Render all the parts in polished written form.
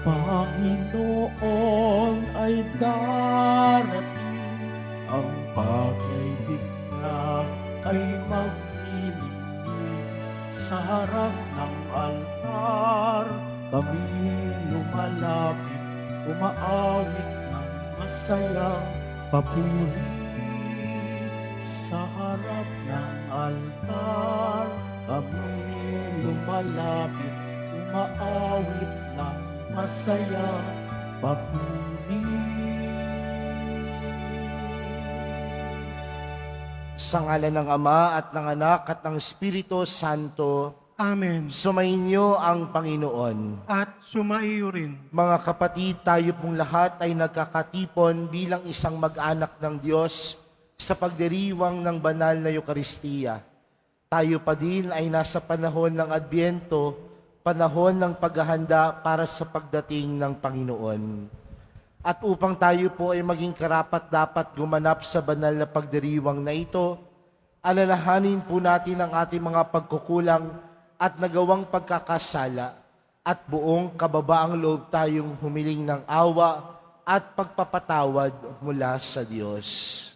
Panginoon ay darating, ang pag-ibig niya ay magniningning. Sa harap ng altar, kami lumalapit, umaawit ng masayang papuri. Sa harap ng altar, kami lumalapit, umaawit ng masayang papuri. Sa ngalan ng Ama at ng Anak at ng Espiritu Santo, Amen. sumainyo ang Panginoon. At sumaiyo rin. Mga kapatid, tayo pong lahat ay nagkakatipon bilang isang mag-anak ng Diyos sa pagdiriwang ng banal na Eukaristiya. Tayo pa din ay nasa panahon ng Adbyento, panahon ng paghahanda para sa pagdating ng Panginoon. At upang tayo po ay maging karapat-dapat gumanap sa banal na pagdiriwang na ito, alalahanin po natin ang ating mga pagkukulang at nagawang pagkakasala at buong kababaang loob tayong humiling ng awa at pagpapatawad mula sa Diyos.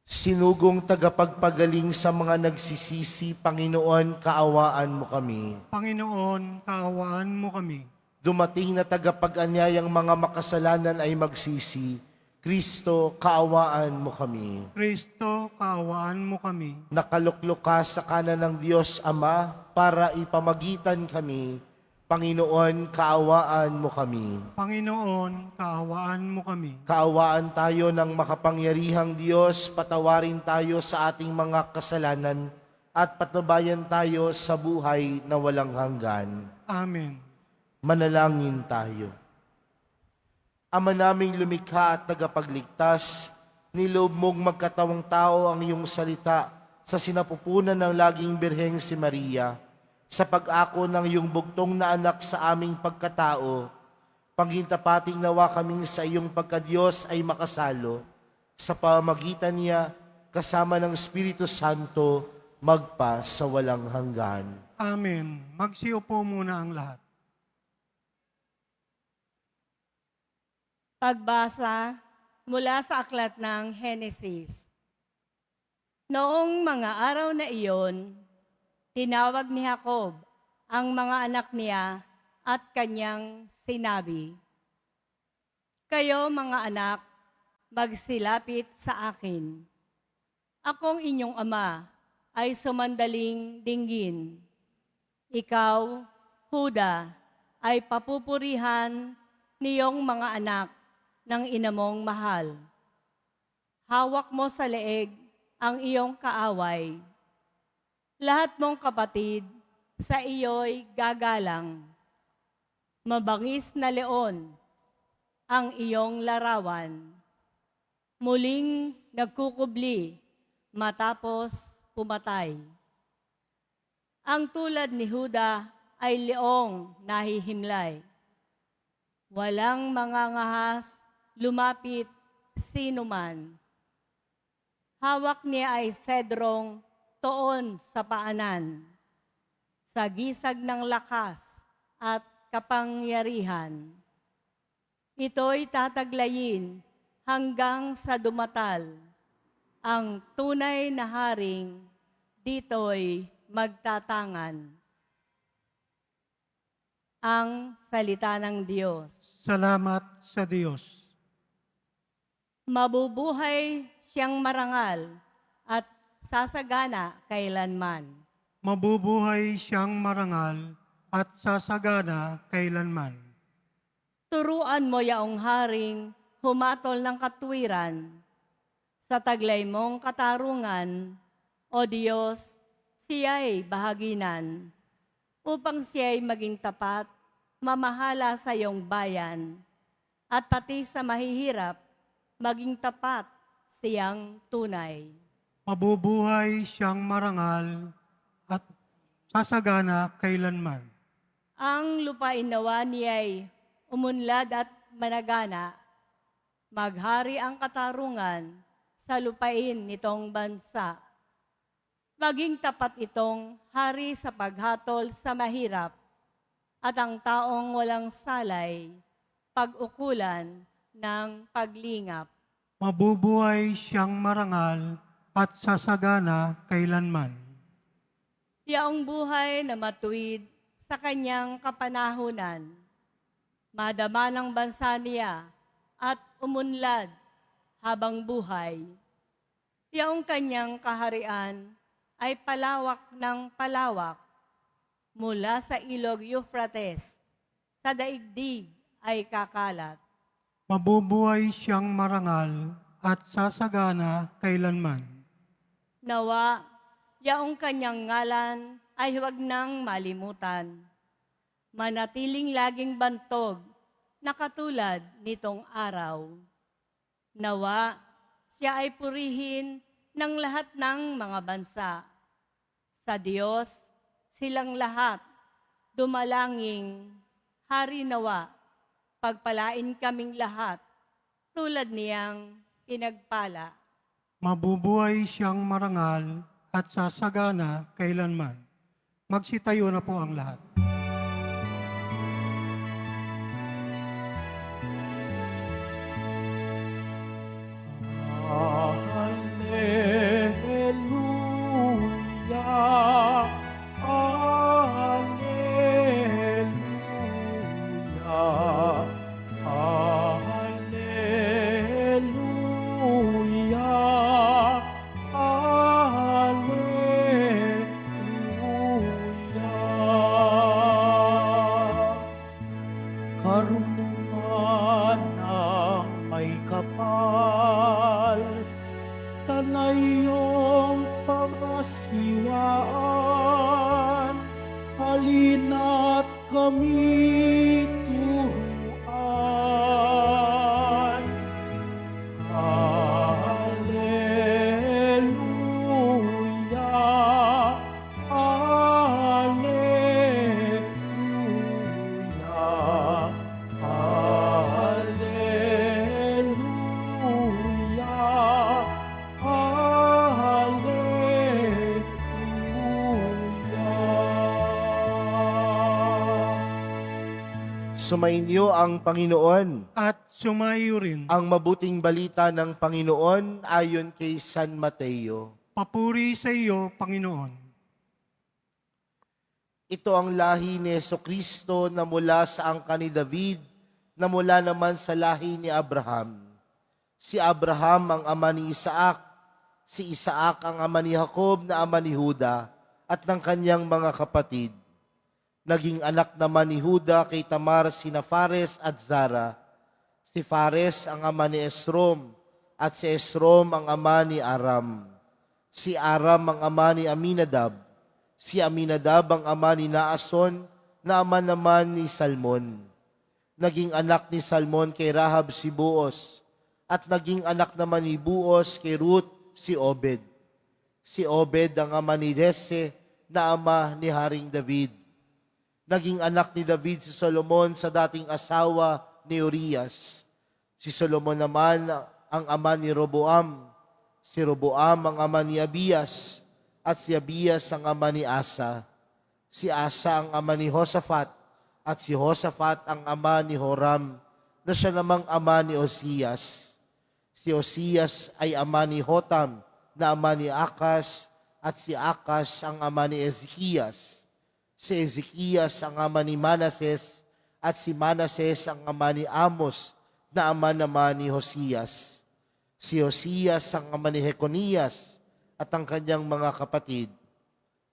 Sinugong tagapagpagaling sa mga nagsisisi, Panginoon, kaawaan mo kami. Panginoon, kaawaan mo kami. Dumating na tagapag-anyayang mga makasalanan ay magsisi, Kristo, kaawaan mo kami. Kristo, kaawaan mo kami. Nakaluklok ka sa kanan ng Diyos Ama para ipamagitan kami. Panginoon, kaawaan mo kami. Panginoon, kaawaan mo kami. Kaawaan tayo ng makapangyarihang Diyos, patawarin tayo sa ating mga kasalanan at patnubayan tayo sa buhay na walang hanggan. Amen. Manalangin tayo. Ama naming lumikha at tagapagligtas, niloob mong magkatawang tao ang iyong salita sa sinapupunan ng laging Birheng si Maria, sa pag-ako ng iyong bugtong na anak sa aming pagkatao, panghintapating nawa kaming sa iyong pagkadiyos ay makasalo, sa pamagitan niya, kasama ng Espiritu Santo, magpa sa walang hanggan. Amen. Magsiupo muna ang lahat. Pagbasa mula sa aklat ng Henesis. Noong mga araw na iyon, tinawag ni Jacob ang mga anak niya at kanyang sinabi, "Kayo mga anak, magsilapit sa akin. Akong inyong ama ay sumandaling dinggin. Ikaw, Huda, ay papupurihan niyong mga anak ng ina mong mahal. Hawak mo sa leeg ang iyong kaaway. Lahat mong kapatid sa iyo'y gagalang. Mabangis na leon ang iyong larawan. Muling nagkukubli matapos pumatay. Ang tulad ni Huda ay leong nahihimlay. Walang mangangahas, lumapit sino man. Hawak niya ay sedrong toon sa paanan, sa gisag ng lakas at kapangyarihan. Ito'y tataglayin hanggang sa dumatal. Ang tunay na haring dito'y magtatangan. Ang salita ng Diyos. Salamat sa Diyos. Mabubuhay siyang marangal at sasagana kailanman. Mabubuhay siyang marangal at sasagana kailanman. Turuan mo yaong haring humatol ng katwiran. Sa taglay mong katarungan, O Diyos, siya'y bahaginan. Upang siya'y maging tapat, mamahala sa iyong bayan. At pati sa mahihirap, maging tapat siyang tunay. Mabubuhay siyang marangal at sasagana kailanman. Ang lupain nawa niya'y umunlad at managana. Maghari ang katarungan sa lupain nitong bansa. Maging tapat itong hari sa paghatol sa mahirap at ang taong walang salay, pag-ukulan ng paglingap. Mabubuhay siyang marangal at sasagana kailanman. Yaong buhay na matuwid sa kanyang kapanahunan. Madama ng bansa niya at umunlad habang buhay. Yaong kanyang kaharian ay palawak ng palawak mula sa ilog Euphrates, sa daigdig ay kakalat. Mabubuhay siyang marangal at sasagana kailanman. Nawa, yaong kanyang ngalan ay huwag nang malimutan. Manatiling laging bantog na katulad nitong araw. Nawa, siya ay purihin ng lahat ng mga bansa. Sa Diyos, silang lahat, dumalangin, hari nawa, pagpalain kaming lahat, tulad niyang pinagpala. Mabubuhay siyang marangal at sasagana kailanman. Magsitayo na po ang lahat. Alleluia, Alleluia, Alleluia, Alleluia. Karunungan ng may kapal, tanayong pangasiwaan, halina't kami turuan. Alleluia, Alleluia, Alleluia, Alleluia. Sumainyo ang Panginoon. At sumayo rin. Ang mabuting balita ng Panginoon ayon kay San Mateo. Papuri sa iyo, Panginoon. Ito ang lahi ni Jesucristo na mula sa angka ni David, na mula naman sa lahi ni Abraham. Si Abraham ang ama ni Isaac, si Isaac ang ama ni Jacob na ama ni Juda at ng kanyang mga kapatid. Naging anak naman ni Juda kay Tamar sina Fares at Zara. Si Fares ang ama ni Esrom at si Esrom ang ama ni Aram. Si Aram ang ama ni Aminadab. Si Aminadab ang ama ni Naason na ama naman ni Salmon. Naging anak ni Salmon kay Rahab si Boaz at naging anak naman ni Boaz kay Ruth si Obed. Si Obed ang ama ni Jesse na ama ni Haring David. Naging anak ni David si Solomon sa dating asawa ni Urias. Si Solomon naman ang ama ni Roboam. Si Roboam ang ama ni Abias. At si Abias ang ama ni Asa. Si Asa ang ama ni Josaphat. At si Josaphat ang ama ni Horam, na siya namang ama ni Osias. Si Osias ay ama ni Hotam, na ama ni Akas. At si Akas ang ama ni Ezekias. Si Ezekias ang ama ni Manases, at si Manases ang ama ni Amos, na ama naman ni Hosias. Si Hosias ang ama ni Jeconias at ang kanyang mga kapatid.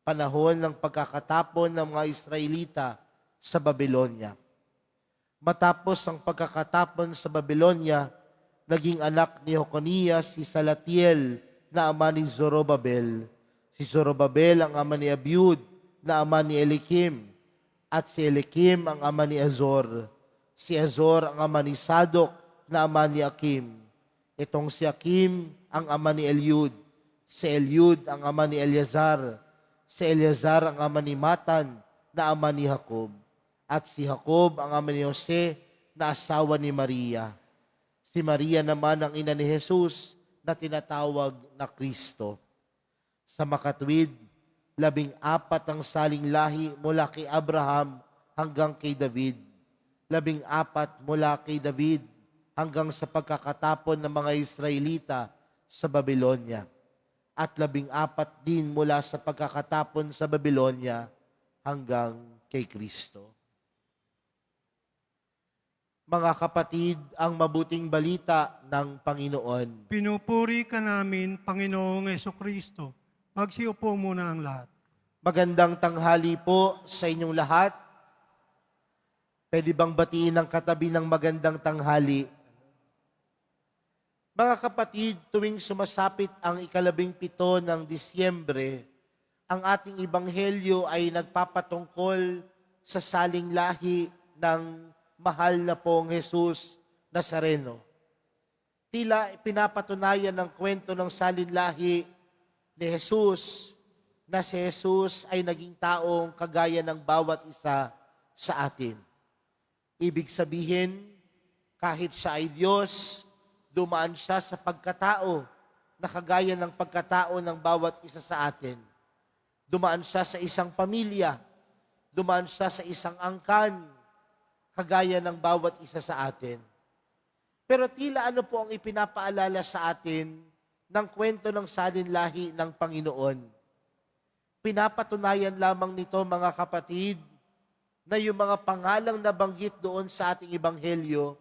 Panahon ng pagkakatapon ng mga Israelita sa Babylonia. Matapos ang pagkakatapon sa Babylonia, naging anak ni Jeconias si Salatiel na ama ni Zorobabel. Si Zorobabel ang ama ni Abiud na ama ni Elikim, at si Elikim ang ama ni Azor. Si Azor ang ama ni Sadok na ama ni Akim. Itong si Akim ang ama ni Eliud. Si Eliud ang ama ni Eleazar. Si Eleazar ang ama ni Matan na ama ni Jacob. At si Jacob ang ama ni Jose na asawa ni Maria. Si Maria naman ang ina ni Jesus na tinatawag na Kristo. Sa makatwid, 14 ang saling lahi mula kay Abraham hanggang kay David. 14 mula kay David hanggang sa pagkakatapon ng mga Israelita sa Babylonia. At 14 din mula sa pagkakatapon sa Babylonia hanggang kay Kristo. Mga kapatid, ang mabuting balita ng Panginoon. Pinupuri ka namin, Panginoong Kristo. Magsiupo muna ang lahat. Magandang tanghali po sa inyong lahat. Pwede bang batiin ang katabi ng magandang tanghali? Mga kapatid, tuwing sumasapit ang 17 ng Disyembre, ang ating ebanghelyo ay nagpapatungkol sa saling lahi ng mahal na pong Jesus Nazareno. Tila pinapatunayan ng kwento ng saling lahi ni Jesus na si Jesus ay naging taong kagaya ng bawat isa sa atin. Ibig sabihin, kahit siya ay Diyos, dumaan siya sa pagkatao na kagaya ng pagkatao ng bawat isa sa atin. Dumaan siya sa isang pamilya, dumaan siya sa isang angkan, kagaya ng bawat isa sa atin. Pero tila ano po ang ipinapaalala sa atin ng kwento ng salinlahi ng Panginoon? Pinapatunayan lamang nito, mga kapatid, na yung mga pangalang nabanggit doon sa ating ebanghelyo,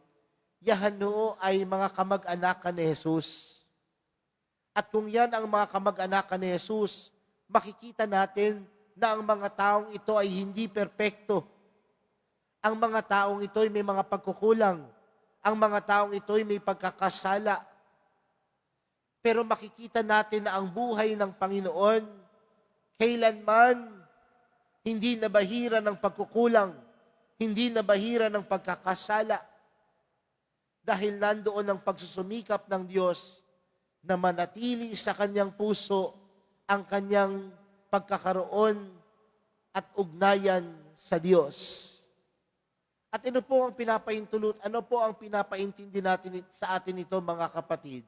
yahan noo ay mga kamag-anakan ni Jesus. At kung yan ang mga kamag-anakan ni Jesus, makikita natin na ang mga taong ito ay hindi perpekto. Ang mga taong ito ay may mga pagkukulang. Ang mga taong ito ay may pagkakasala. Pero makikita natin na ang buhay ng Panginoon, kailanman hindi nabahira ng pagkukulang, hindi nabahira ng pagkakasala. Dahil nandoon ang pagsusumikap ng Diyos na manatili sa kanyang puso ang kanyang pagkakaroon at ugnayan sa Diyos. At ano po ang pinapaintindi natin sa atin ito, mga kapatid?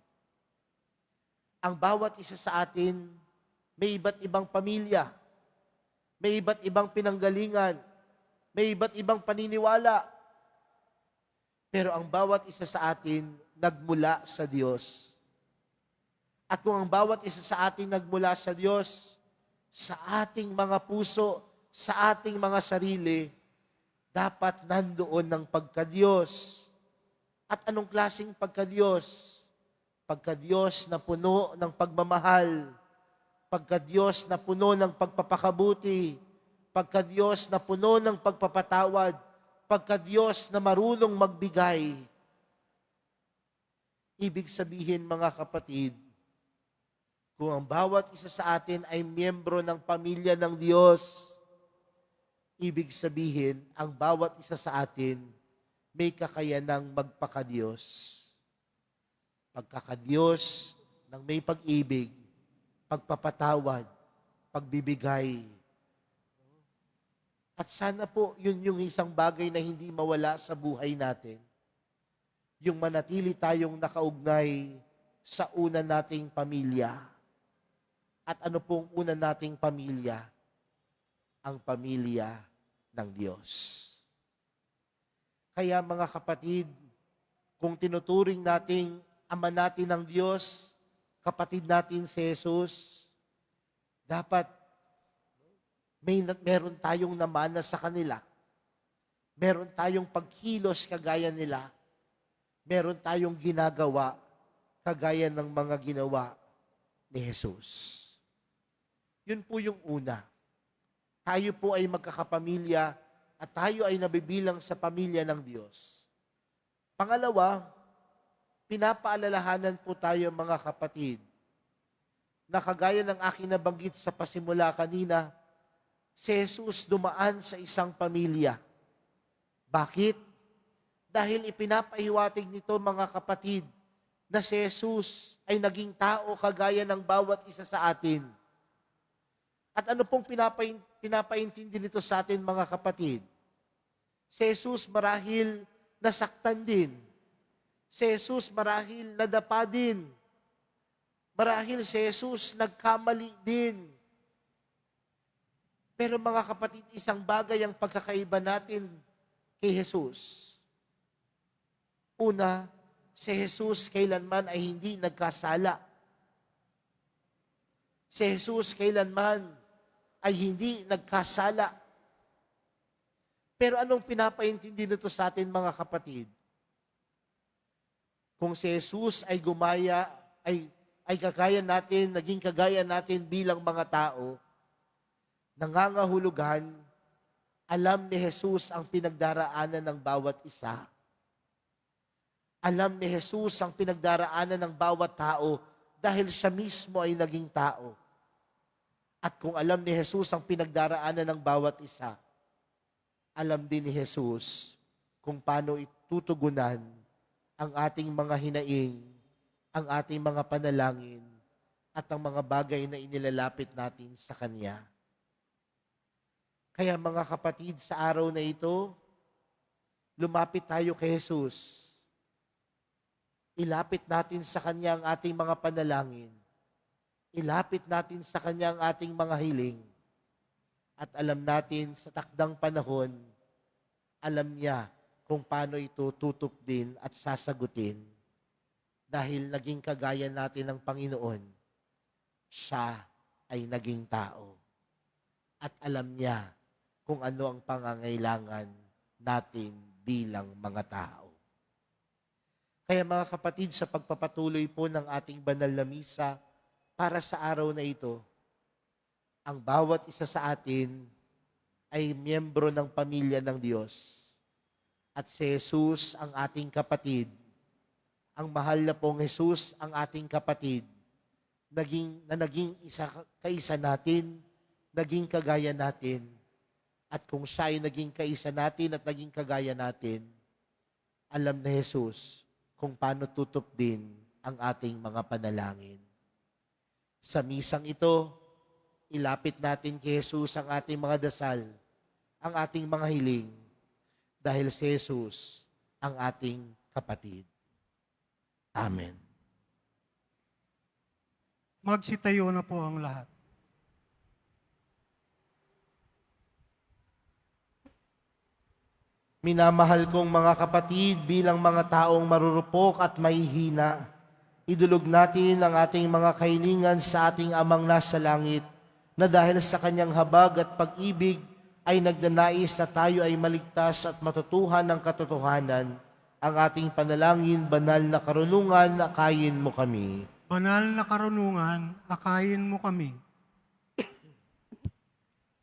Ang bawat isa sa atin may iba't ibang pamilya, may iba't ibang pinanggalingan, may iba't ibang paniniwala. Pero ang bawat isa sa atin nagmula sa Diyos. At kung ang bawat isa sa atin nagmula sa Diyos, sa ating mga puso, sa ating mga sarili, dapat nandoon ng pagka-Diyos. At anong klaseng pagka-Diyos? Pagka-Diyos na puno ng pagmamahal, pagka-Diyos na puno ng pagpapakabuti, pagka-Diyos na puno ng pagpapatawad, pagka-Diyos na marunong magbigay. Ibig sabihin, mga kapatid, kung ang bawat isa sa atin ay miyembro ng pamilya ng Diyos, ibig sabihin, ang bawat isa sa atin may kakayanang magpaka-Diyos. Pagkaka-Diyos ng may pag-ibig, pagpapatawad, pagbibigay. At sana po, yun yung isang bagay na hindi mawala sa buhay natin. Yung manatili tayong nakaugnay sa una nating pamilya. At ano pong una nating pamilya? Ang pamilya ng Diyos. Kaya mga kapatid, kung tinuturing nating ama natin ng Diyos, kapatid natin si Jesus, dapat meron tayong namana sa kanila. Meron tayong pagkilos kagaya nila. Meron tayong ginagawa kagaya ng mga ginawa ni Jesus. Yun po yung una. Tayo po ay magkakapamilya at tayo ay nabibilang sa pamilya ng Diyos. Pangalawa, pinapaalalahanan po tayo, mga kapatid, na kagaya ng aking nabanggit sa pasimula kanina, si Jesus dumaan sa isang pamilya. Bakit? Dahil ipinapahiwatig nito, mga kapatid, na si Jesus ay naging tao kagaya ng bawat isa sa atin. At ano pong pinapaintindi nito sa atin, mga kapatid? Si Jesus marahil nasaktan din. Si Jesus marahil nadapa din. Marahil si Jesus nagkamali din. Pero mga kapatid, isang bagay ang pagkakaiba natin kay Jesus. Una, si Jesus kailanman ay hindi nagkasala. Si Jesus kailanman ay hindi nagkasala. Pero anong pinapaintindi nito sa atin mga kapatid? Kung si Jesus ay ay kagaya natin, naging kagaya natin bilang mga tao, nangangahulugan, alam ni Jesus ang pinagdaraanan ng bawat isa. Alam ni Jesus ang pinagdaraanan ng bawat tao dahil siya mismo ay naging tao. At kung alam ni Jesus ang pinagdaraanan ng bawat isa, alam din ni Jesus kung paano itutugunan ang ating mga hinaing, ang ating mga panalangin, at ang mga bagay na inilalapit natin sa Kanya. Kaya mga kapatid, sa araw na ito, lumapit tayo kay Jesus. Ilapit natin sa Kanya ang ating mga panalangin. Ilapit natin sa Kanya ang ating mga hiling. At alam natin sa takdang panahon, alam niya kung paano ito tutup din at sasagutin. Dahil naging kagaya natin ng Panginoon, siya ay naging tao. At alam niya kung ano ang pangangailangan natin bilang mga tao. Kaya mga kapatid, sa pagpapatuloy po ng ating banal na misa para sa araw na ito, ang bawat isa sa atin ay miyembro ng pamilya ng Diyos. At si Jesus ang ating kapatid. Ang mahal na pong Jesus ang ating kapatid. Naging kaisa natin, naging kagaya natin. At kung siya ay naging kaisa natin at naging kagaya natin, alam na Jesus kung paano tutup din ang ating mga panalangin. Sa misang ito, ilapit natin kay Jesus ang ating mga dasal, ang ating mga hiling, dahil si Jesus ang ating kapatid. Amen. Magsitayo na po ang lahat. Minamahal kong mga kapatid, bilang mga taong marurupok at mahihina, idulog natin ang ating mga kahilingan sa ating Amang nasa langit, na dahil sa kanyang habag at pag-ibig ay nagnanais na tayo ay maligtas at matutuhan ng katotohanan. Ang ating panalangin, banal na karunungan, akayin mo kami. Banal na karunungan, akayin mo kami.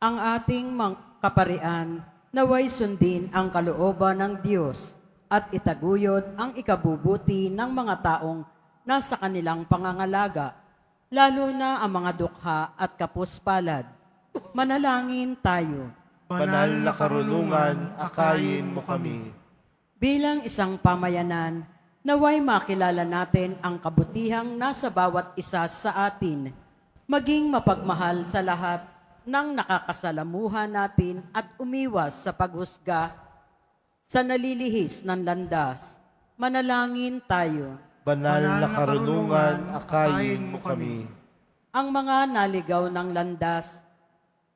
Ang ating kaparian, naway sundin ang kalooban ng Diyos at itaguyod ang ikabubuti ng mga taong nasa kanilang pangangalaga, lalo na ang mga dukha at kapuspalad. Manalangin tayo. Banal na karunungan, akayin mo kami. Bilang isang pamayanan, naway makilala natin ang kabutihang nasa bawat isa sa atin, maging mapagmahal sa lahat ng nakakasalamuhan natin at umiwas sa paghusga sa nalilihis ng landas. Manalangin tayo. Banal na karunungan, akayin mo kami. Ang mga naligaw ng landas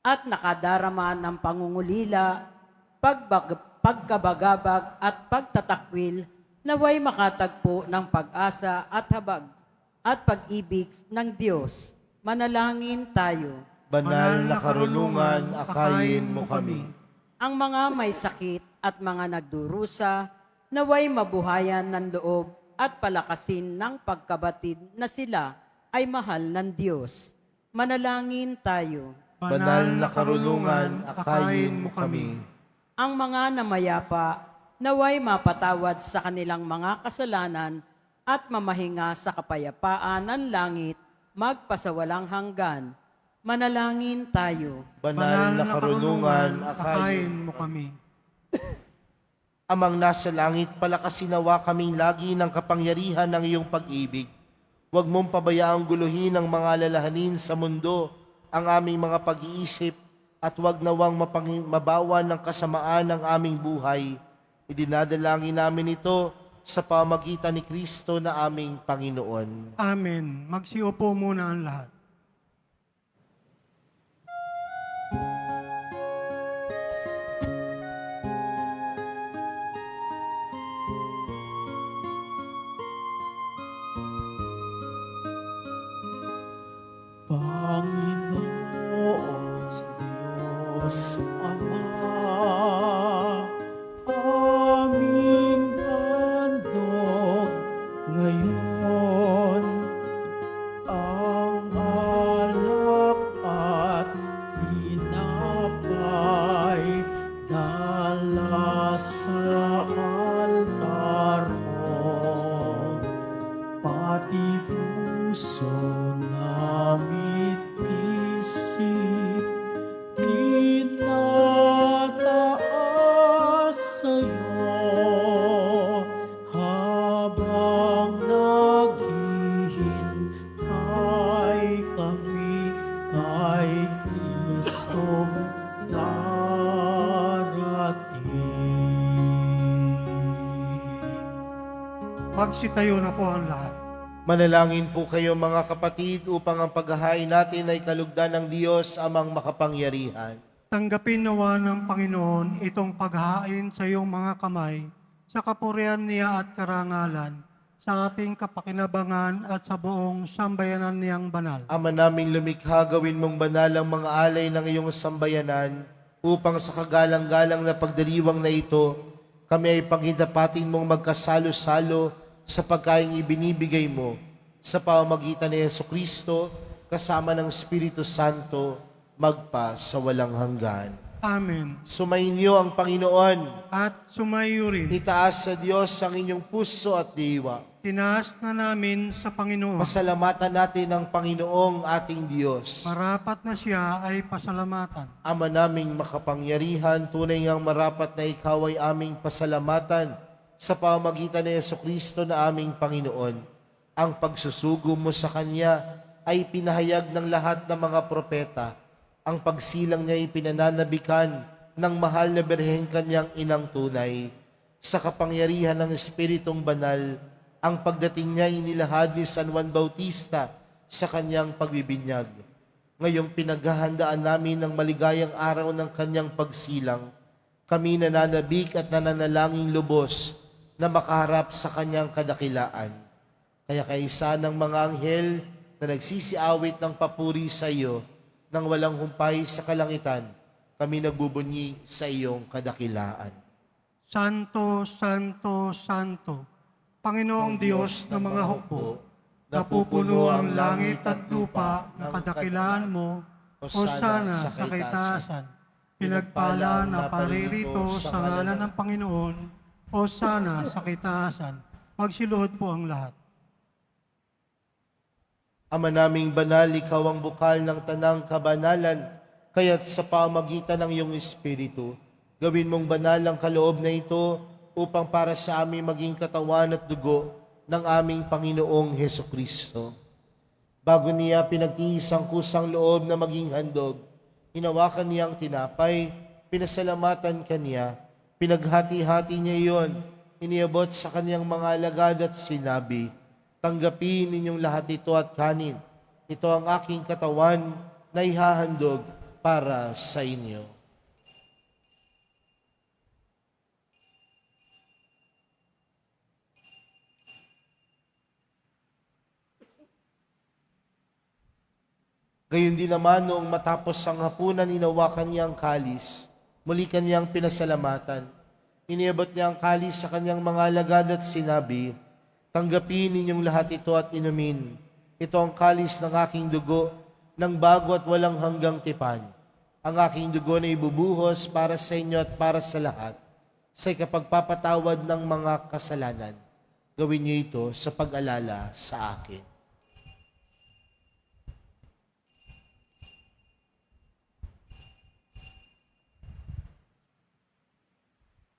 at nakadarama ng pangungulila, pagkabagabag at pagtatakwil, naway makatagpo ng pag-asa at habag at pag-ibig ng Diyos. Manalangin tayo. Banal na karunungan, akayin mo kami. Ang mga may sakit at mga nagdurusa, naway mabuhayan ng loob at palakasin ng pagkabatid na sila ay mahal ng Diyos. Manalangin tayo. Banal na karunungan, akayin mo kami. Ang mga namayapa, naway mapatawad sa kanilang mga kasalanan at mamahinga sa kapayapaan ng langit, magpasawalang hanggan. Manalangin tayo. Banal na karunungan, akayin mo kami. Amang nasa langit, palakasinawa kaming lagi ng kapangyarihan ng iyong pag-ibig. Huwag mong pabayaang guluhin ang mga lalahanin sa mundo, ang aming mga pag-iisip, at huwag nawang mabawan ng kasamaan ng aming buhay. Idinadalangin namin ito sa pamagitan ni Kristo na aming Panginoon. Amen. Magsiupo muna ang lahat. Panginoon Diyos Ama, aming handog ngayon ang alak at tinapay dala sa altar mo, pati puso namit isip itataas sa'yo habang naghihintay kami kay Kristong darating. Magsitayo na po ang lahat. Manalangin po kayo mga kapatid upang ang paghahain natin ay kalugdan ng Diyos amang makapangyarihan. Tanggapin nawa ng Panginoon itong paghain sa iyong mga kamay sa kapurihan niya at karangalan, sa ating kapakinabangan at sa buong sambayanan niyang banal. Ama naming lumikha, gawin mong banal ang mga alay ng iyong sambayanan upang sa kagalang-galang na pagdiriwang na ito, kami ay panghidapatin mong magkasalo-salo sa pagkaing ibinibigay mo sa pamamagitan ni Jesucristo kasama ng Espiritu Santo magpa sa walang hanggan. Amen. Sumainyo ang Panginoon. At sumayo rin, Itaas sa Diyos ang inyong puso at diwa. tinaas na namin sa Panginoon. Pasalamatan natin ang Panginoong ating Diyos. Marapat na siya ay pasalamatan. Ama naming makapangyarihan, tunay ngang marapat na ikaw ay aming pasalamatan sa pamamagitan ni Jesucristo na aming Panginoon. Ang pagsusugo mo sa Kanya ay pinahayag ng lahat ng mga propeta. Ang pagsilang niya ay pinananabikan ng mahal na Birheng Kanyang inang tunay. Sa kapangyarihan ng Espiritong Banal, ang pagdating niya ay inilahad ni San Juan Bautista sa kanyang pagbibinyag. Ngayong pinaghahandaan namin ng maligayang araw ng kanyang pagsilang, kami nananabik at nananalangin lubos na makaharap sa kanyang kadakilaan. Kaya kaisa ng mga anghel na nagsisiawit ng papuri sa iyo nang walang humpay sa kalangitan, kami nagbubunyi sa iyong kadakilaan. Santo, Santo, Santo, Panginoong Diyos ng mga hukbo, napupuno ang langit at lupa ng kadakilaan mo, Hosana sa kaitaasan. Pinagpala na paririto sa ngalan ng Panginoon, Hosana sa kaitaasan. Magsiluhod po ang lahat. Ama naming banal, ikaw ang bukal ng tanang kabanalan, kaya't sa pamagitan ng iyong Espiritu, gawin mong banal ang kaloob na ito upang para sa amin maging katawan at dugo ng aming Panginoong Hesukristo. Bago niya pinagtihis ang kusang loob na maging handog, hinawakan niya ang tinapay, pinasalamatan kaniya, pinaghati-hati niya iyon, iniabot sa kanyang mga alagad at sinabi, "Tanggapin ninyong lahat ito at kanin. Ito ang aking katawan na ihahandog para sa inyo." Gayon din naman noong matapos ang hapunan, hinawakan niya ang kalis. Muli kanyang pinasalamatan. Iniabot niya ang kalis sa kanyang mga alagad at sinabi, "Tanggapin ninyong lahat ito at inumin. Ito ang kalis ng aking dugo, ng bago at walang hanggang tipan. Ang aking dugo na ibubuhos para sa inyo at para sa lahat, sa ikapagpapatawad ng mga kasalanan. Gawin niyo ito sa pag-alala sa akin."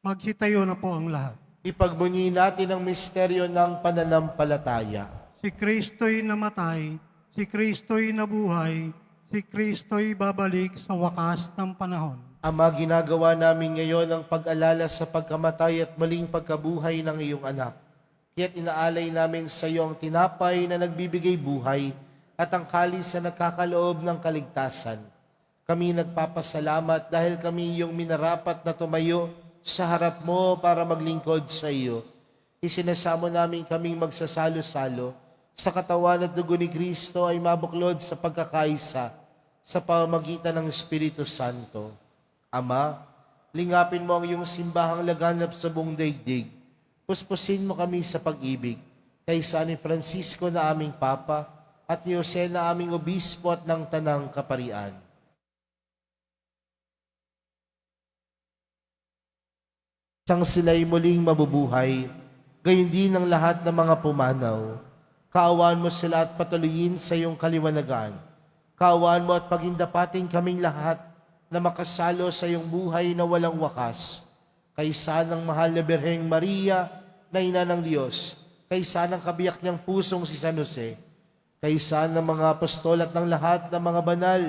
Magsitayo na po ang lahat. Ipagbunyi natin ang misteryo ng pananampalataya. Si Kristo'y namatay, si Kristo'y nabuhay, si Kristo'y babalik sa wakas ng panahon. Ama, ginagawa namin ngayon ang pag-alala sa pagkamatay at maling pagkabuhay ng iyong anak. Kaya't inaalay namin sa iyo ang tinapay na nagbibigay buhay at ang kalis na nagkakaloob ng kaligtasan. Kami nagpapasalamat dahil kami iyong minarapat na tumayo sa harap mo para maglingkod sa iyo. Isinasamo namin kaming magsasalo-salo sa katawan at dugo ni Kristo ay mabuklod sa pagkakaisa sa pamamagitan ng Espiritu Santo. Ama, lingapin mo ang iyong simbahang laganap sa buong daigdig. Puspusin mo kami sa pag-ibig, kay San Francisco na aming Papa, at ni Jose na aming Obispo at ng Tanang Kaparian. Sang sila'y muling mabubuhay, gayon din ang lahat ng mga pumanaw. Kaawaan mo sila at patuloyin sa iyong kaliwanagan. Kaawaan mo at pagindapating kaming lahat na makasalo sa iyong buhay na walang wakas. Kaysa ng mahal na Birheng Maria na ina ng Diyos, kaysa ng kabiyak niyang pusong si San Jose, kaysa ng mga apostol at ng lahat ng mga banal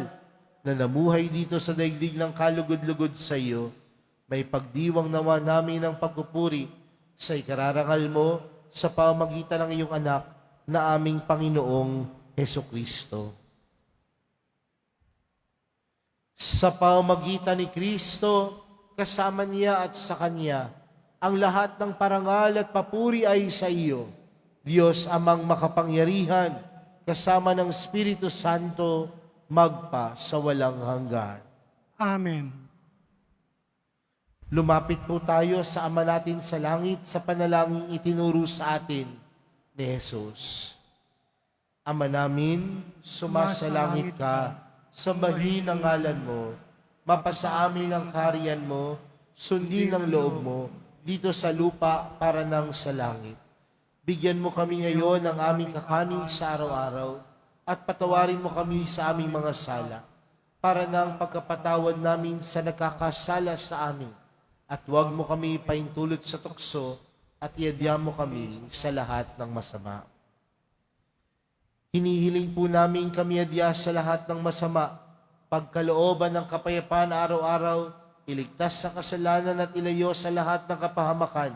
na namuhay dito sa daigdig ng kalugod-lugod sa iyo, may pagdiwang nawa namin ng pagpupuri sa ikararangal mo sa pamamagitan ng iyong anak na aming Panginoong Hesukristo. Sa pamamagitan ni Kristo, kasama niya at sa Kanya, ang lahat ng parangal at papuri ay sa iyo, Diyos amang makapangyarihan, kasama ng Espiritu Santo, magpa sa walang hanggan. Amen. Lumapit po tayo sa Ama natin sa langit sa panalangin itinuro sa atin ni Jesus. Ama namin, sumasalangit ka, sambahin ang ngalan mo, mapasa amin ang kaharian mo, sundin ang loob mo, dito sa lupa para nang sa langit. Bigyan mo kami ngayon ng aming kakanin sa araw-araw, at patawarin mo kami sa aming mga sala, para nang pagkapatawad namin sa nakakasala sa amin, at huwag mo kami paintulot sa tukso, at iadya mo kami sa lahat ng masama. Hinihiling po namin kami adya sa lahat ng masama, pagkalooban ng kapayapaan araw-araw, iligtas sa kasalanan at ilayo sa lahat ng kapahamakan,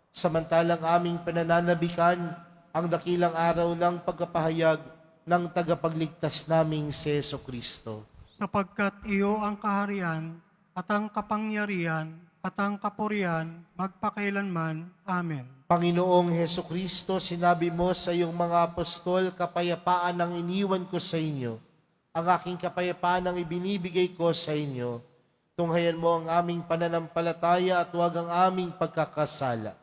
samantalang aming panananabikan ang dakilang araw ng pagkapahayag ng tagapagligtas naming si Jesucristo. Sapagkat iyo ang kaharian at ang kapangyarihan at ang kapurihan magpakailanman. Amen. Panginoong Hesukristo, sinabi mo sa iyong mga apostol, kapayapaan ang iniwan ko sa inyo. Ang aking kapayapaan ang ibinibigay ko sa inyo. Tunghayan mo ang aming pananampalataya at huwag ang aming pagkakasala.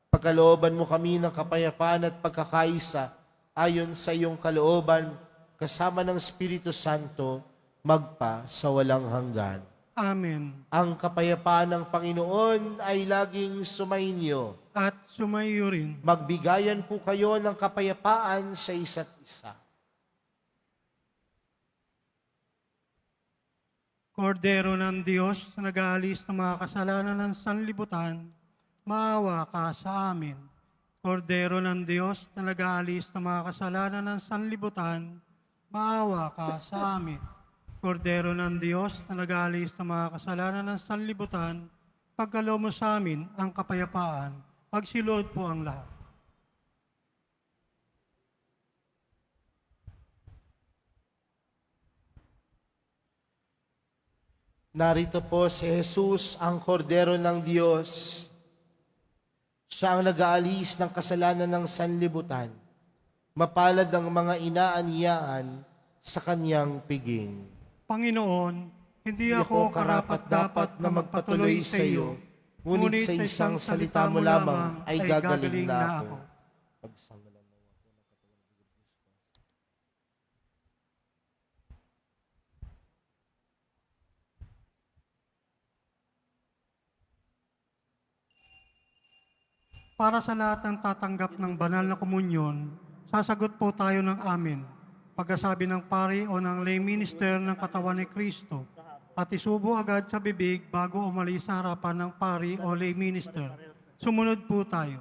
Pagkalooban mo kami ng kapayapaan at pagkakaisa ayon sa iyong kalooban, kasama ng Espiritu Santo, magpa sa walang hanggan. Amen. Ang kapayapaan ng Panginoon ay laging sumainyo. At sumayo rin. Magbigayan po kayo ng kapayapaan sa isa't isa. Kordero ng Diyos na nag-aalis ng mga kasalanan ng sanlibutan, maawa ka sa amin. Kordero ng Diyos na nag-aalis ng mga kasalanan ng sanlibutan, maawa ka sa amin. Kordero ng Diyos na nag-aalis ng mga kasalanan ng sanlibutan, pagkaloob mo sa amin ang kapayapaan, magsilod po ang lahat. Narito po si Jesus, ang kordero ng Diyos. Siya ang nag-aalis ng kasalanan ng sanlibutan. Mapalad ang mga inaaniyaan sa kanyang piging. Panginoon, hindi ako karapat-dapat na magpatuloy sa iyo, ngunit sa isang salita mo lamang ay gagaling na ako. Para sa lahat ng tatanggap ng banal na komunyon, sasagot po tayo ng amen. Pagkasabi ng pari o ng lay minister ng katawan ni Kristo, at isubo agad sa bibig bago umalis sa harapan ng pari o lay minister. Sumunod po tayo.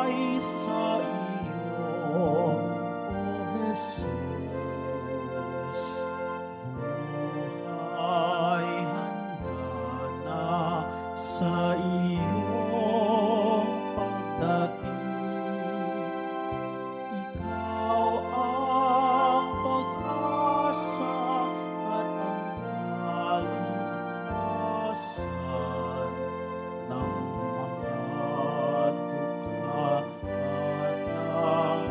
ay sa iyo, O Jesus. Buhay handa na sa iyong pagdating. Ikaw ang pag-asa at ang kaligtasan ng mga dukha at ng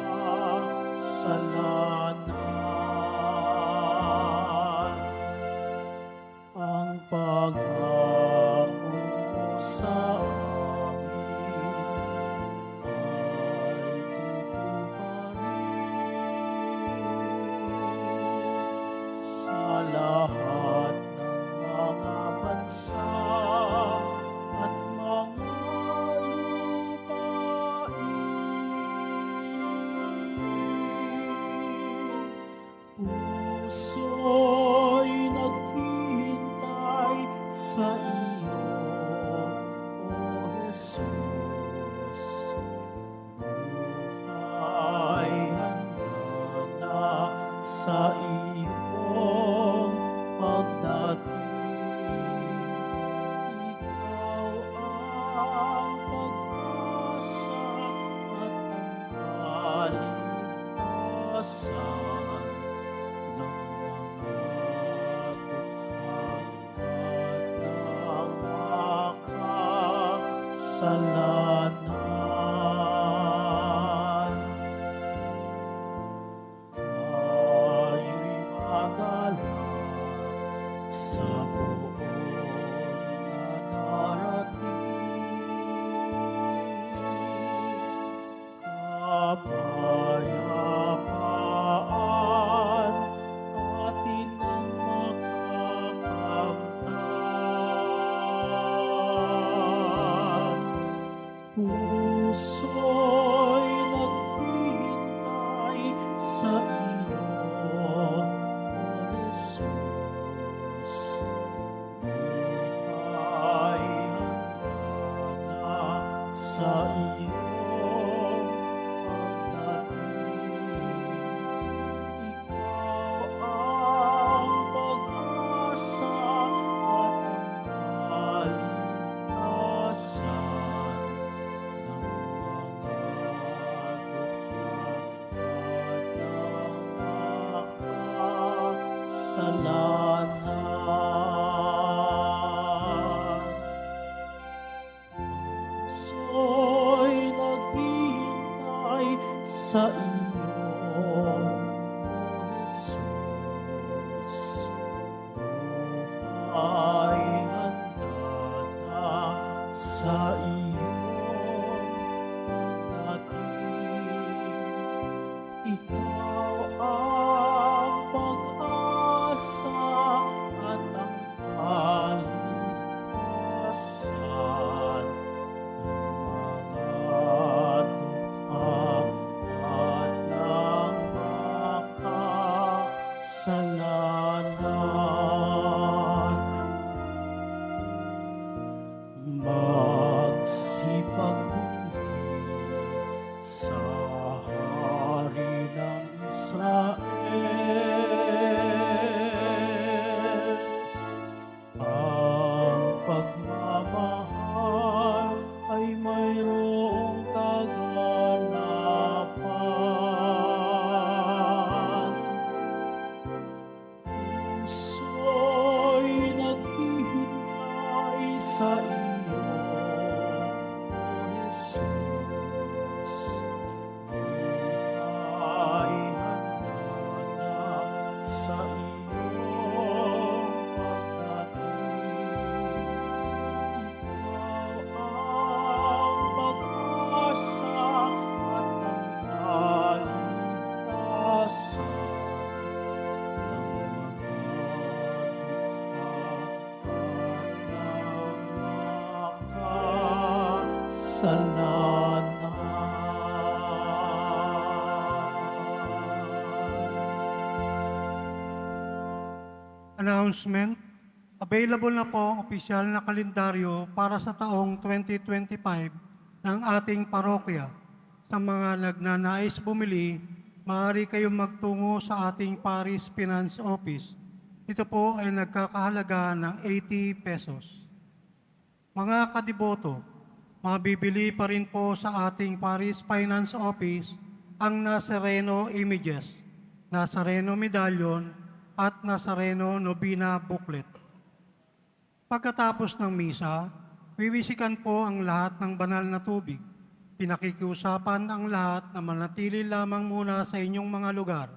makasalanan. Ang pangako mo sa amin ay tutuparin sa lahat ng mga bansa at mga lupain. Puso'y naghihintay sa iyo, O Jesus. Buhay handa na sa iyong pagdating. Ikaw ang pag-asa at ang kaligtasan ng mga dukha at ng makasalanan. Tayo'y magalang sa buong na darating. Kapayapaan atin ang makakamtan. Puso'y naghihintay sa iyo, O Jesus. Buhay handa na sa iyong pagdating. Ikaw ang pag-asa at ang kaligtasan ng mga dukha at ng makasalanan. Puso'y naghihintay sa iyo, O Jesus. Buhay handa na sa iyong pagdating. Ikaw ang pag-asa at ang kaligtasan ng mga dukha at ng makasalanan. Magsipag muli sa hari ng Israel. Ang pagmamahal ay mayroong kaganapan. Puso'y naghihintay sa iyo, O Jesus. Buhay handa na sa iyong pagdating. Ikaw ang pag-asa at ang kaligtasan ng mga dukha at ng makasalanan. Announcement. Available na po ang opisyal na kalendaryo para sa taong 2025 ng ating parokya. Sa mga nagnanais bumili, maaari kayong magtungo sa ating Paris Finance Office. Ito po ay nagkakahalaga ng 80 pesos. Mga kadiboto, mabibili pa rin po sa ating Paris Finance Office ang Nazareno Images, Nazareno Medallion at Nazareno Novena Booklet. Pagkatapos ng misa, wiwisikan po ang lahat ng banal na tubig. Pinakikiusapan ang lahat na manatili lamang muna sa inyong mga lugar.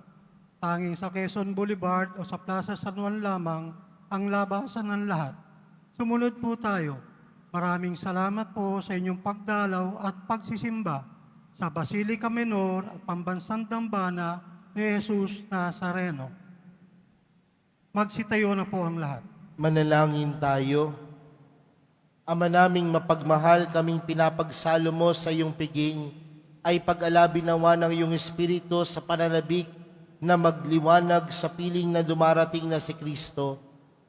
Tanging sa Quezon Boulevard o sa Plaza San Juan lamang ang labasan ng lahat. Sumunod po tayo. Maraming salamat po sa inyong pagdalaw at pagsisimba sa Basilica Menor at Pambansang Dambana ni Jesus Nazareno. Magsitayo na po ang lahat. Manalangin tayo. Ama naming mapagmahal, kaming pinapagsalo mo sa iyong piging, ay pag-alabi nawa ng iyong Espiritu sa pananabik na magliwanag sa piling na dumarating na si Kristo,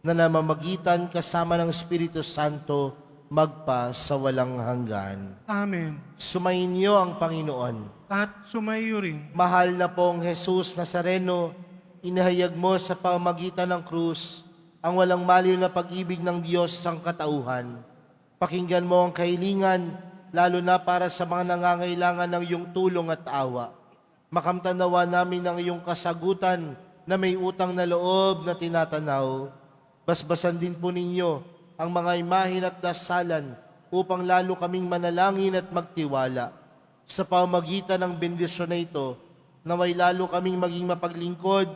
na namamagitan kasama ng Espiritu Santo, magpa sa walang hanggan. Amen. Sumayin niyo ang Panginoon. At sumayo rin. Mahal na pong Jesus Nazareno, inahayag mo sa pamagitan ng krus ang walang maliw na pag-ibig ng Diyos sang katauhan. Pakinggan mo ang kahilingan, lalo na para sa mga nangangailangan ng iyong tulong at awa. Makamtanawa namin ang iyong kasagutan na may utang na loob na tinatanaw. Basbasan din po ninyo ang mga imahin at dasalan upang lalo kaming manalangin at magtiwala. Sa pamagitan ng bendisyon na ito, naway lalo kaming maging mapaglingkod,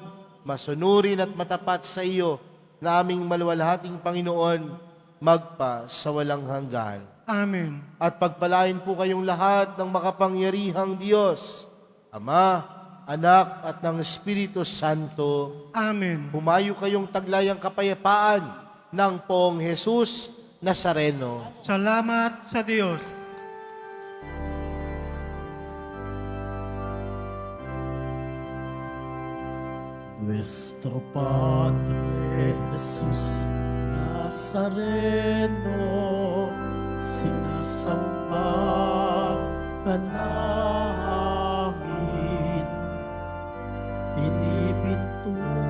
masunurin at matapat sa iyo na aming maluwalhating Panginoon, magpa sa walang hanggan. Amen. At pagpalain po kayong lahat ng makapangyarihang Diyos, Ama, Anak at ng Espiritu Santo. Amen. Humayo kayong taglayang kapayapaan ng Poong Jesus Nazareno. Salamat sa Diyos. Nuestro Padre Jesus Nazareno, sinasamba ka namin, pinipintukan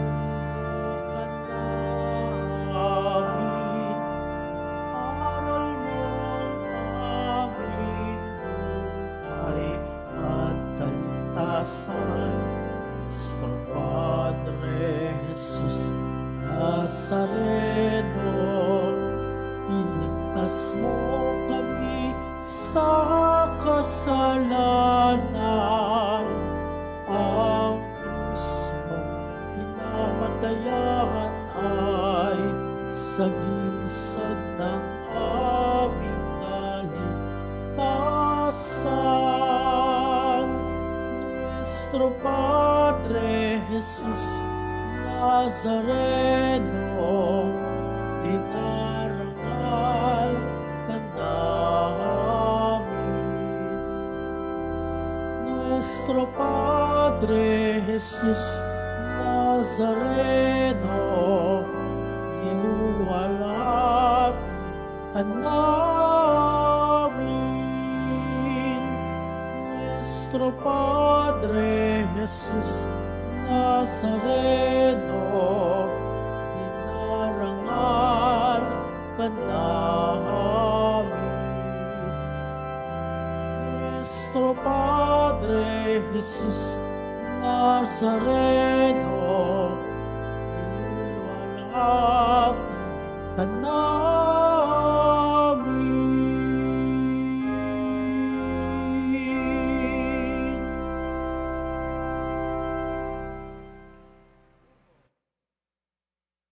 namin, aral mo ang aming buhay at kaligtasan. Nuestro Padre Jesus Nazareno, iligtas mo kami sa kasalanan. Ang krus mong kinamatayan ay sagisag ng aming kaligtasan. Nuestro Padre Jesus Nazareno, dinarangal ka namin. Nuestro Padre Jesus Nazareno, inulwalat ka namin. Nuestro Padre Jesus Nazareno, dinarangal ka namin. Nuestro Padre Jesus Nazareno, inulwalat ka namin.